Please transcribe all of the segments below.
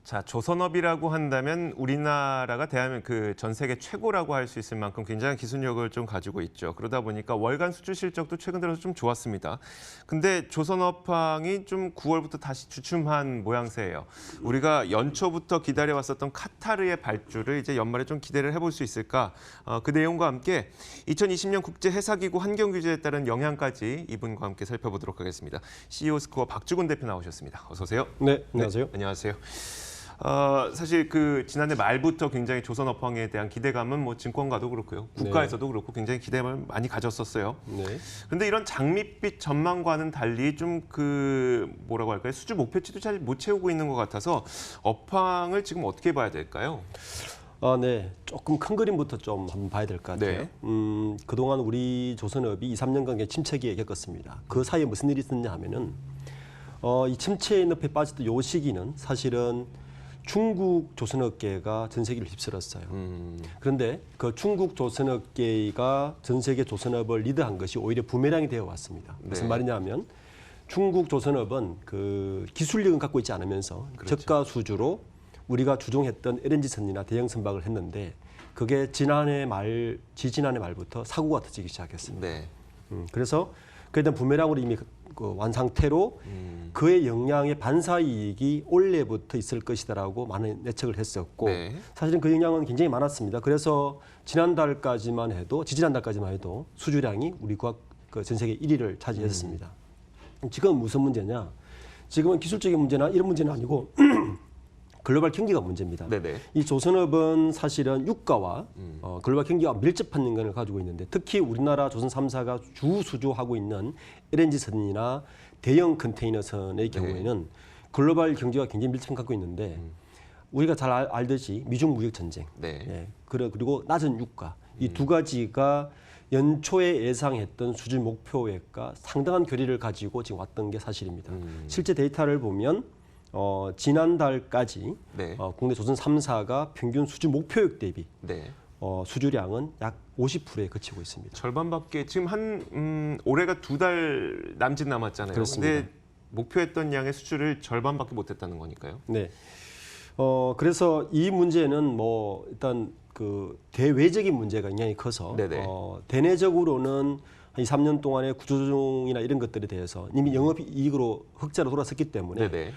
자, 조선업이라고 한다면 우리나라가 대한민국 전 세계 최고라고 할 수 있을 만큼 굉장한 기술력을 좀 가지고 있죠. 그러다 보니까 월간 수출 실적도 최근 들어서 좀 좋았습니다. 근데 조선업황이 좀 9월부터 다시 주춤한 모양새예요. 우리가 연초부터 기다려왔었던 카타르의 발주를 이제 연말에 좀 기대를 해볼 수 있을까? 그 내용과 함께 2020년 국제해사기구 환경규제에 따른 영향까지 이분과 함께 살펴보도록 하겠습니다. CEO 스코어 박주근 대표 나오셨습니다. 어서 오세요. 네, 안녕하세요. 네, 안녕하세요. 사실 지난해 말부터 굉장히 조선업황에 대한 기대감은 뭐 증권가도 그렇고요, 국가에서도 그렇고 굉장히 기대감을 많이 가졌었어요. 네. 그런데 이런 장밋빛 전망과는 달리 좀 뭐라고 할까요? 수주 목표치도 잘 못 채우고 있는 것 같아서 업황을 지금 어떻게 봐야 될까요? 네. 조금 큰 그림부터 좀 한번 봐야 될 것 같아요. 네. 그동안 우리 조선업이 2, 3년간 침체기에 겪었습니다. 그 사이에 무슨 일이 있었냐 하면은 이 침체의 늪에 빠졌던 요 시기는 사실은 중국 조선업계가 전 세계를 휩쓸었어요. 그런데 그 중국 조선업계가 전 세계 조선업을 리드한 것이 오히려 부메랑이 되어 왔습니다. 무슨 네. 말이냐면 중국 조선업은 그 기술력은 갖고 있지 않으면서 그렇죠. 저가 수주로 우리가 주종했던 LNG 선이나 대형 선박을 했는데 그게 지지난해 말부터 사고가 터지기 시작했습니다. 네. 그래서 그에 대한 부메랑으로 이미 완 상태로 그의 영향의 반사이익이 올해부터 있을 것이다라고 많은 예측을 했었고 네. 사실은 그 영향은 굉장히 많았습니다. 그래서 지지난달까지만 해도 수주량이 우리가 전 세계 1위를 차지했습니다. 지금 무슨 문제냐? 지금은 기술적인 문제나 이런 문제는 아니고 글로벌 경기가 문제입니다. 네네. 이 조선업은 사실은 유가와 글로벌 경기가 밀접한 연관을 가지고 있는데 특히 우리나라 조선 3사가 주 수주하고 있는 LNG선이나 대형 컨테이너선의 경우에는 글로벌 경기가 굉장히 밀접한 갖고 있는데 우리가 잘 알듯이 미중 무역 전쟁, 네. 그리고 낮은 유가 이 두 가지가 연초에 예상했던 수주 목표액과 상당한 괴리를 가지고 지금 왔던 게 사실입니다. 실제 데이터를 보면 지난달까지 네. 국내 조선 3사가 평균 수주 목표액 대비 네. 수주량은 약 50%에 그치고 있습니다. 절반밖에 지금 올해가 2달 남짓 남았잖아요. 그렇습니다. 근데 목표했던 양의 수주를 절반밖에 못했다는 거니까요. 네. 그래서 이 문제는 일단 그 대외적인 문제가 굉장히 커서 네네. 대내적으로는 한 2, 3년 동안의 구조조정이나 이런 것들에 대해서 이미 영업이익으로 흑자로 돌아섰기 때문에 네네.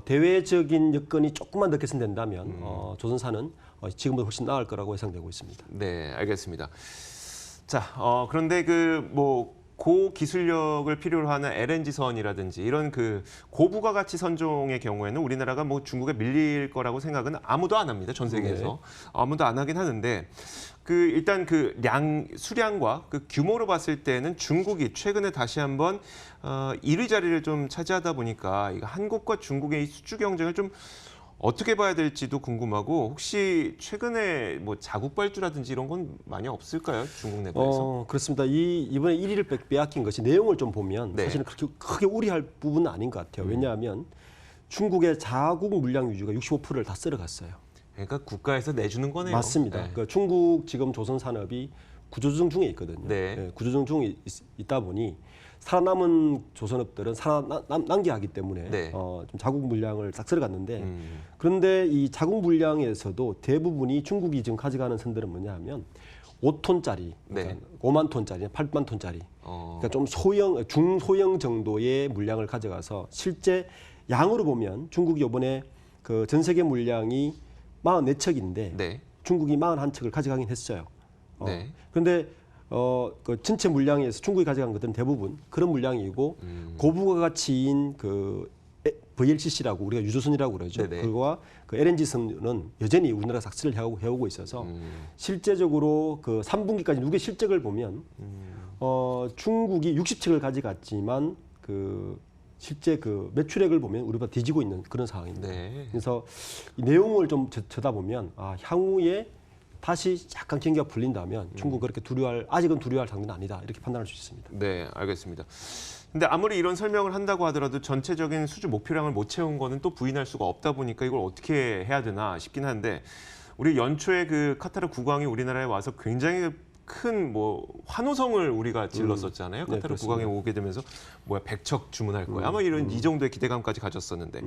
대외적인 여건이 조금만 더 개선된다면 조선사는 지금보다 훨씬 나을 거라고 예상되고 있습니다. 네, 알겠습니다. 자, 그런데 고기술력을 필요로 하는 LNG선이라든지 이런 고부가가치 선종의 경우에는 우리나라가 중국에 밀릴 거라고 생각은 아무도 안 합니다. 전 세계에서. 네. 아무도 안 하긴 하는데 일단 수량과 규모로 봤을 때는 중국이 최근에 다시 한번 1위 자리를 좀 차지하다 보니까 이거 한국과 중국의 이 수주 경쟁을 좀 어떻게 봐야 될지도 궁금하고 혹시 최근에 자국 발주라든지 이런 건 많이 없을까요? 중국 내부에서? 그렇습니다. 이번에 1위를 빼앗긴 것이 내용을 좀 보면 네. 사실은 그렇게 크게 우려할 부분은 아닌 것 같아요. 왜냐하면 중국의 자국 물량 위주가 65%를 다 쓸어갔어요. 그러니까 국가에서 내주는 거네요. 맞습니다. 네. 그러니까 중국 지금 조선 산업이 구조조정 중에 있거든요. 네. 구조조정 중에 있다 보니 살아남은 조선업들은 살아남게 하기 때문에 네. 좀 자국 물량을 싹 쓸어갔는데 그런데 이 자국 물량에서도 대부분이 중국이 지금 가져가는 선들은 뭐냐 하면 5톤짜리, 그러니까 네. 5만 톤짜리, 8만 톤짜리 그러니까 좀 중소형 정도의 물량을 가져가서 실제 양으로 보면 중국이 이번에 전 세계 물량이 44척인데 네. 중국이 41척을 가져가긴 했어요. 네. 그런데 전체 물량에서 중국이 가져간 것들은 대부분 그런 물량이고 고부가가치인 VLCC라고 우리가 유조선이라고 그러죠. 네네. 그거와 LNG선은 여전히 우리나라가 삭스를 해오고 있어서 실제적으로 3분기까지 누계 실적을 보면 중국이 60척을 가져갔지만 실제 매출액을 보면 우리보다 뒤지고 있는 그런 상황입니다. 네. 그래서 이 내용을 좀 쳐다보면 향후에 다시 약간 경기가 풀린다면 중국 그렇게 아직은 두려워할 상태는 아니다 이렇게 판단할 수 있습니다. 네, 알겠습니다. 근데 아무리 이런 설명을 한다고 하더라도 전체적인 수주 목표량을 못 채운 거는 또 부인할 수가 없다 보니까 이걸 어떻게 해야 되나 싶긴 한데 우리 연초에 카타르 국왕이 우리나라에 와서 굉장히 큰 환호성을 우리가 질렀었잖아요. 네, 카타르 그렇습니다. 국왕이 오게 되면서 100척 주문할 거야. 아마 이 정도의 기대감까지 가졌었는데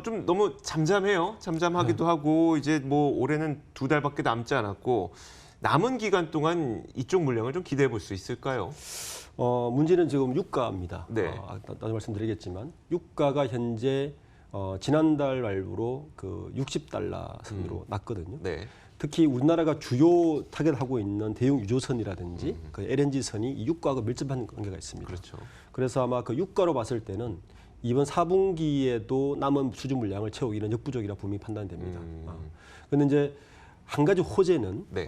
좀 너무 잠잠해요. 잠잠하기도 하고 이제 뭐 올해는 2달밖에 남지 않았고 남은 기간 동안 이쪽 물량을 좀 기대해 볼 수 있을까요? 문제는 지금 유가입니다. 네. 나중에 말씀드리겠지만 유가가 현재 지난달 말부로 그 60달러 선으로 났거든요. 네. 특히 우리나라가 주요 타겟하고 있는 대형 유조선이라든지 그 LNG선이 이 유가하고 밀접한 관계가 있습니다. 그렇죠. 그래서 아마 그 유가로 봤을 때는 이번 4분기에도 남은 수주 물량을 채우기는 역부족이라 분명히 판단됩니다. 그런데 이제 한 가지 호재는 네.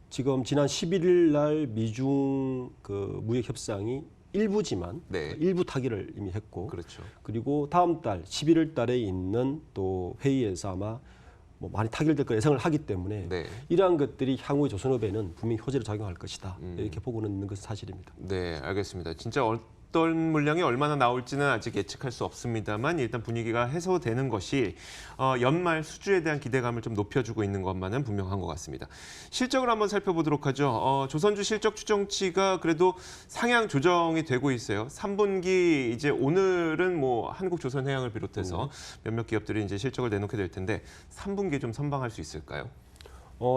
지금 지난 11일 날 미중 그 무역 협상이 일부지만 네. 일부 타결을 이미 했고 그렇죠. 그리고 다음 달 11월 달에 있는 또 회의에서 아마 뭐 많이 타결될 거 예상을 하기 때문에 네. 이러한 것들이 향후의 조선업에는 분명히 호재로 작용할 것이다. 이렇게 보고는 있는 것은 사실입니다. 네, 알겠습니다. 진짜 어떤 물량이 얼마나 나올지는 아직 예측할 수 없습니다만 일단 분위기가 해소되는 것이 연말 수주에 대한 기대감을 좀 높여주고 있는 것만은 분명한 것 같습니다. 실적을 한번 살펴보도록 하죠. 조선주 실적 추정치가 그래도 상향 조정이 되고 있어요. 3분기 이제 오늘은 뭐 한국조선해양을 비롯해서 몇몇 기업들이 이제 실적을 내놓게 될 텐데 3분기에 좀 선방할 수 있을까요?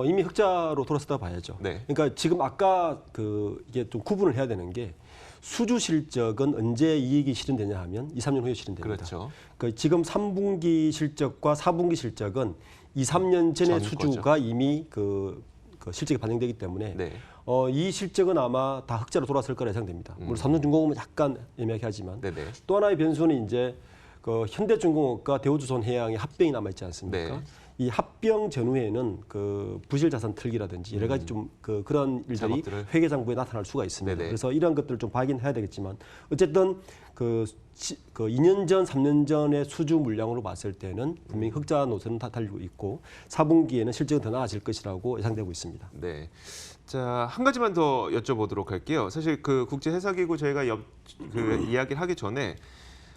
이미 흑자로 돌아섰다 봐야죠. 네. 그러니까 지금 아까 이게 좀 구분을 해야 되는 게 수주 실적은 언제 이익이 실현되냐 하면 2, 3년 후에 실현됩니다. 그렇죠. 그러니까 지금 3분기 실적과 4분기 실적은 2, 3년 전의 전 수주가 이미 그 실적에 반영되기 때문에 네. 이 실적은 아마 다 흑자로 돌아설 거라 예상됩니다. 물론 삼성중공업은 약간 애매하게 하지만 네네. 또 하나의 변수는 이제 그 현대중공업과 대우조선해양의 합병이 남아 있지 않습니까? 네. 이 합병 전후에는 그 부실 자산 틀기라든지 여러 가지 좀 그런 일들이 작업들을. 회계장부에 나타날 수가 있습니다. 네네. 그래서 이러한 것들을 좀 발견해야 되겠지만 어쨌든 그 2년 전, 3년 전의 수주 물량으로 봤을 때는 분명히 흑자 노선은 다 달리고 있고 4분기에는 실적은 더 나아질 것이라고 예상되고 있습니다. 네. 자, 한 가지만 더 여쭤보도록 할게요. 사실 그 국제해사기구 저희가 이야기를 하기 전에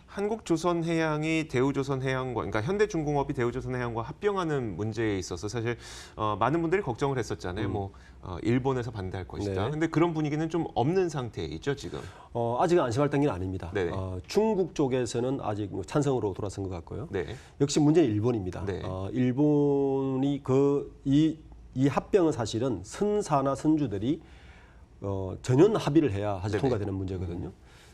한국조선해양이 대우조선해양과 그러니까 현대중공업이 대우조선해양과 합병하는 문제에 있어서 사실 많은 분들이 걱정을 했었잖아요. 뭐 일본에서 반대할 것이다. 네. 근데 그런 분위기는 좀 없는 상태이죠, 지금. 아직은 안심할 단계는 아닙니다. 네네. 중국 쪽에서는 아직 뭐 찬성으로 돌아선 것 같고요. 네. 역시 문제는 일본입니다. 네. 일본이 이 합병은 사실은 선사나 선주들이 전연 합의를 해야 사실 네네. 통과되는 문제거든요.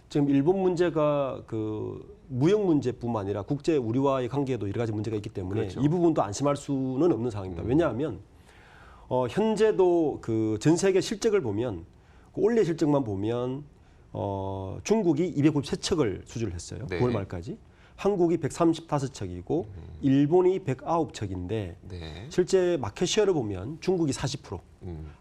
지금 일본 문제가 그 무역 문제뿐만 아니라 국제 우리와의 관계에도 여러 가지 문제가 있기 때문에 그렇죠. 이 부분도 안심할 수는 없는 상황입니다. 왜냐하면 현재도 그 전 세계 실적을 보면 그 올해 실적만 보면 중국이 253척을 수주를 했어요. 네. 9월 말까지. 한국이 135척이고 일본이 109척인데 네. 실제 마켓 쉐어를 보면 중국이 40%,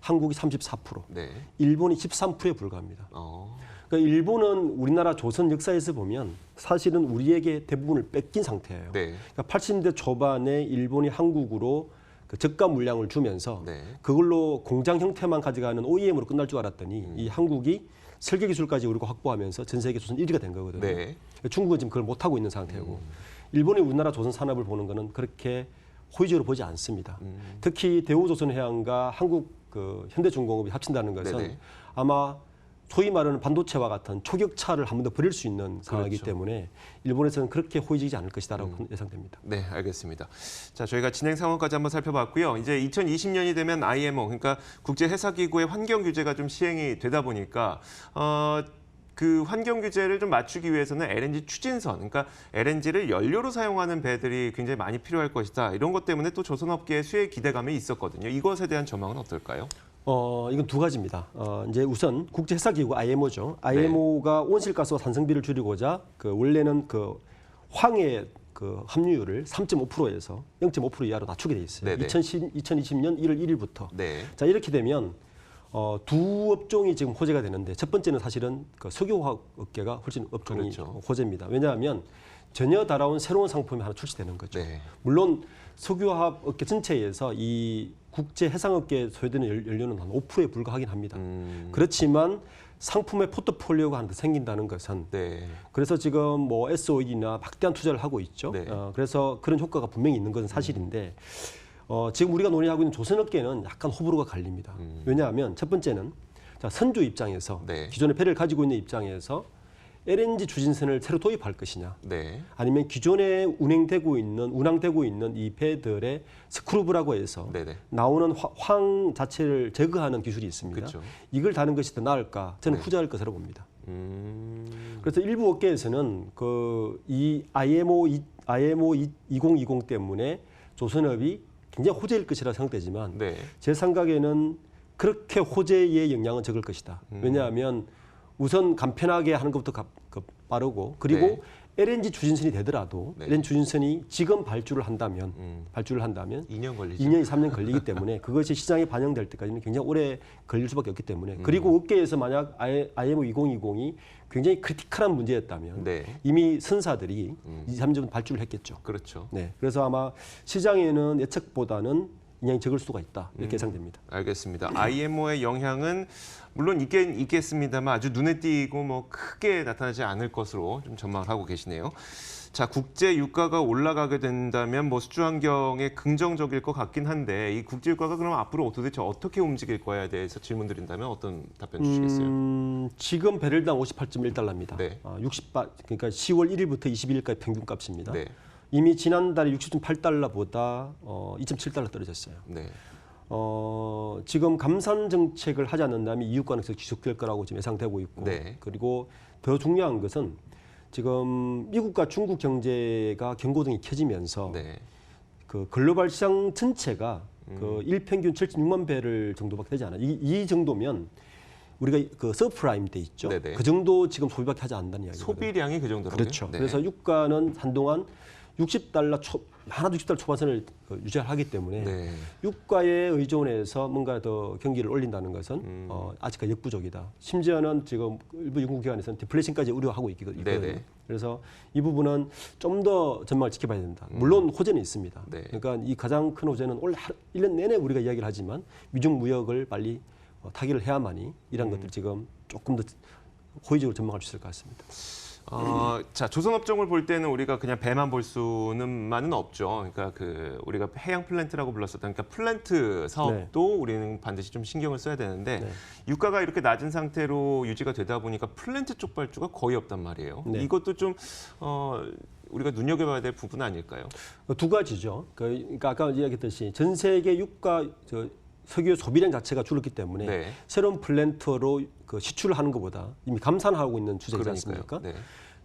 한국이 34%, 네. 일본이 13%에 불과합니다. 어. 그러니까 일본은 우리나라 조선 역사에서 보면 사실은 우리에게 대부분을 뺏긴 상태예요. 네. 그러니까 80년대 초반에 일본이 한국으로 그 저가 물량을 주면서 네. 그걸로 공장 형태만 가져가는 OEM으로 끝날 줄 알았더니 이 한국이 설계 기술까지 우리가 확보하면서 전 세계 조선 1위가 된 거거든요. 네. 그러니까 중국은 지금 그걸 못 하고 있는 상태고 일본이 우리나라 조선 산업을 보는 거는 그렇게 호의적으로 보지 않습니다. 특히 대우조선해양과 한국 그 현대중공업이 합친다는 것은 네네. 아마 소위 말하는 반도체와 같은 초격차를 한 번 더 벌일 수 있는 상황이기 그렇죠. 때문에 일본에서는 그렇게 호의적이지 않을 것이다라고 예상됩니다. 네, 알겠습니다. 자, 저희가 진행 상황까지 한번 살펴봤고요. 이제 2020년이 되면 IMO, 그러니까 국제해사기구의 환경 규제가 좀 시행이 되다 보니까 그 환경 규제를 좀 맞추기 위해서는 LNG 추진선, 그러니까 LNG를 연료로 사용하는 배들이 굉장히 많이 필요할 것이다. 이런 것 때문에 또 조선업계의 수혜 기대감이 있었거든요. 이것에 대한 전망은 어떨까요? 이건 두 가지입니다. 이제 우선 국제해사기구 IMO죠. IMO가 온실가스와 산성비를 줄이고자 그 원래는 그 황해 그 함유율을 3.5%에서 0.5% 이하로 낮추게 돼 있어요. 네네. 2020년 1월 1일부터. 네. 자 이렇게 되면 두 업종이 지금 호재가 되는데 첫 번째는 사실은 그 석유화학 업계가 훨씬 업종이 그렇죠. 호재입니다. 왜냐하면 전혀 달라온 새로운 상품이 하나 출시되는 거죠. 네. 물론 석유화학 업계 전체에서 이 국제 해상업계에 소요되는 연료는 한 5%에 불과하긴 합니다. 그렇지만 상품의 포트폴리오가 하나 더 생긴다는 것은 네. 그래서 지금 뭐 SOE나 막대한 투자를 하고 있죠. 네. 그래서 그런 효과가 분명히 있는 것은 사실인데 지금 우리가 논의하고 있는 조선업계는 약간 호불호가 갈립니다. 왜냐하면 첫 번째는 자, 선주 입장에서 네. 기존의 배를 가지고 있는 입장에서 LNG 추진선을 새로 도입할 것이냐, 네. 아니면 기존에 운항되고 있는 이 배들의 스크루브라고 해서 네네. 나오는 황 자체를 제거하는 기술이 있습니다. 그쵸. 이걸 다는 것이 더 나을까? 저는 네. 후자일 것으로 봅니다. 음. 그래서 일부 업계에서는 이 IMO 2020 때문에 조선업이 굉장히 호재일 것이라 생각되지만 네. 제 생각에는 그렇게 호재의 영향은 적을 것이다. 왜냐하면 우선 간편하게 하는 것부터 빠르고 그리고 네. LNG 추진선이 되더라도 네. LNG 추진선이 지금 발주를 한다면 2년 걸리죠. 2년, 3년 걸리기 때문에 그것이 시장에 반영될 때까지는 굉장히 오래 걸릴 수밖에 없기 때문에 그리고 업계에서 만약 IMO 2020이 굉장히 크리티컬한 문제였다면 네. 이미 선사들이 2, 3년 발주를 했겠죠. 그렇죠. 네, 그래서 아마 시장에는 예측보다는 영향이 적을 수가 있다 이렇게 예상됩니다. 알겠습니다. IMO의 영향은 물론 있겠습니다만 아주 눈에 띄고 뭐 크게 나타나지 않을 것으로 좀 전망을 하고 계시네요. 자, 국제 유가가 올라가게 된다면 뭐 수주 환경에 긍정적일 것 같긴 한데 이 국제 유가가 그럼 앞으로 도대체 어떻게 움직일 거에 대해서 질문 드린다면 어떤 답변 주시겠어요? 지금 배럴당 58.1달러입니다. 네. 60바 그러니까 10월 1일부터 22일까지 평균값입니다. 네. 이미 지난달에 60.8달러보다 2.7달러 떨어졌어요. 네. 지금 감산 정책을 하지 않는다면 이 유가는 계속 지속될 거라고 지금 예상되고 있고 네. 그리고 더 중요한 것은 지금 미국과 중국 경제가 경고등이 켜지면서 네. 그 글로벌 시장 전체가 그 일평균 76만 배럴 정도밖에 되지 않아요. 이 정도면 우리가 그 서프라임 때 있죠. 네네. 그 정도 지금 소비밖에 하지 않는다는 이야기거든요. 소비량이 그 정도라고요? 그렇죠. 네. 그래서 유가는 한동안 60달러 하나도 60달러 초반선을 유지하기 때문에 네. 유가에 의존해서 뭔가 더 경기를 올린다는 것은 아직까지 역부족이다. 심지어는 지금 일부 연구기관에서는 디플레이션까지 우려하고 있거든요. 네네. 그래서 이 부분은 좀 더 전망을 지켜봐야 된다. 물론 호재는 있습니다. 네. 그러니까 이 가장 큰 호재는 올 1년 내내 우리가 이야기를 하지만 미중 무역을 빨리 타결을 해야만이 이런 것들 지금 조금 더 호의적으로 전망할 수 있을 것 같습니다. 자, 조선업종을 볼 때는 우리가 그냥 배만 볼 수는만은 없죠. 그러니까 우리가 해양 플랜트라고 불렀었던 그러니까 플랜트 사업도 우리는 반드시 좀 신경을 써야 되는데 네. 유가가 이렇게 낮은 상태로 유지가 되다 보니까 플랜트 쪽 발주가 거의 없단 말이에요. 네. 이것도 좀 우리가 눈여겨봐야 될 부분 아닐까요? 두 가지죠. 그러니까 아까 이야기했듯이 전 세계 유가 석유 소비량 자체가 줄었기 때문에 네. 새로운 플랜트로 시출을 하는 것보다 이미 감산하고 있는 추세이지 않습니까? 네.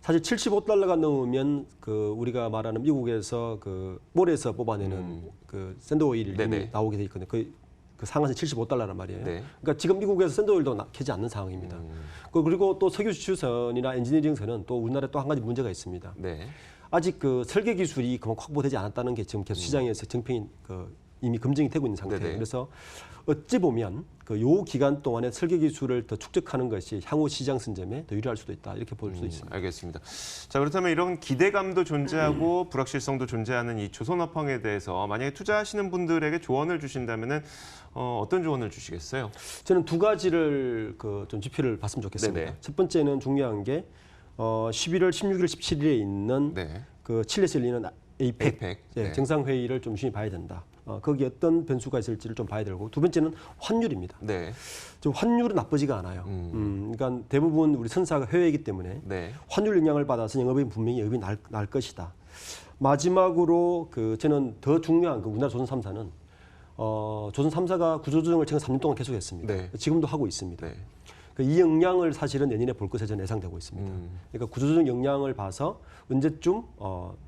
사실 75달러가 넘으면 우리가 말하는 미국에서 몰에서 뽑아내는 샌드 오일이 네네. 이미 나오게 돼 있거든요. 그 상한선 75달러란 말이에요. 네. 그러니까 지금 미국에서 샌드 오일도 캐지 않는 상황입니다. 그리고 또 석유 수출선이나 엔지니어링선은 또 우리나라에 또 한 가지 문제가 있습니다. 네. 아직 설계 기술이 그만큼 확보되지 않았다는 게 지금 계속 시장에서 정평이 이미 검증이 되고 있는 상태예요. 네네. 그래서 어찌 보면 요 기간 동안에 설계 기술을 더 축적하는 것이 향후 시장 선점에 더 유리할 수도 있다 이렇게 볼 수 있습니다. 알겠습니다. 자, 그렇다면 이런 기대감도 존재하고 불확실성도 존재하는 이 조선업황에 대해서 만약에 투자하시는 분들에게 조언을 주신다면은 어떤 조언을 주시겠어요? 저는 두 가지를 좀 지표를 봤으면 좋겠습니다. 네네. 첫 번째는 중요한 게 11월 16일, 17일에 있는 네. 칠레에서 열리는 에이펙 네. 정상회의를 좀 유심히 봐야 된다. 거기에 어떤 변수가 있을지를 좀 봐야 되고 두 번째는 환율입니다. 네. 좀 환율은 나쁘지가 않아요. 그러니까 대부분 우리 선사가 해외이기 때문에 네. 환율 영향을 받아서 영업이 분명히 영업이 날 것이다. 마지막으로 저는 더 중요한 우리나라 조선 3사는 조선 3사가 구조조정을 최근 3년 동안 계속했습니다. 네. 지금도 하고 있습니다. 네. 이 영향을 사실은 내년에 볼 것에 저는 예상되고 있습니다. 그러니까 구조조정 영향을 봐서 언제쯤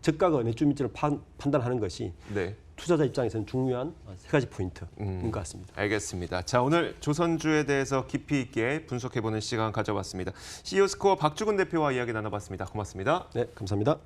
저가가 언제쯤인지를 판단하는 것이 네. 투자자 입장에서는 중요한 세 가지 포인트인 것 같습니다. 알겠습니다. 자, 오늘 조선주에 대해서 깊이 있게 분석해보는 시간 가져봤습니다. CEO 스코어 박주근 대표와 이야기 나눠봤습니다. 고맙습니다. 네, 감사합니다.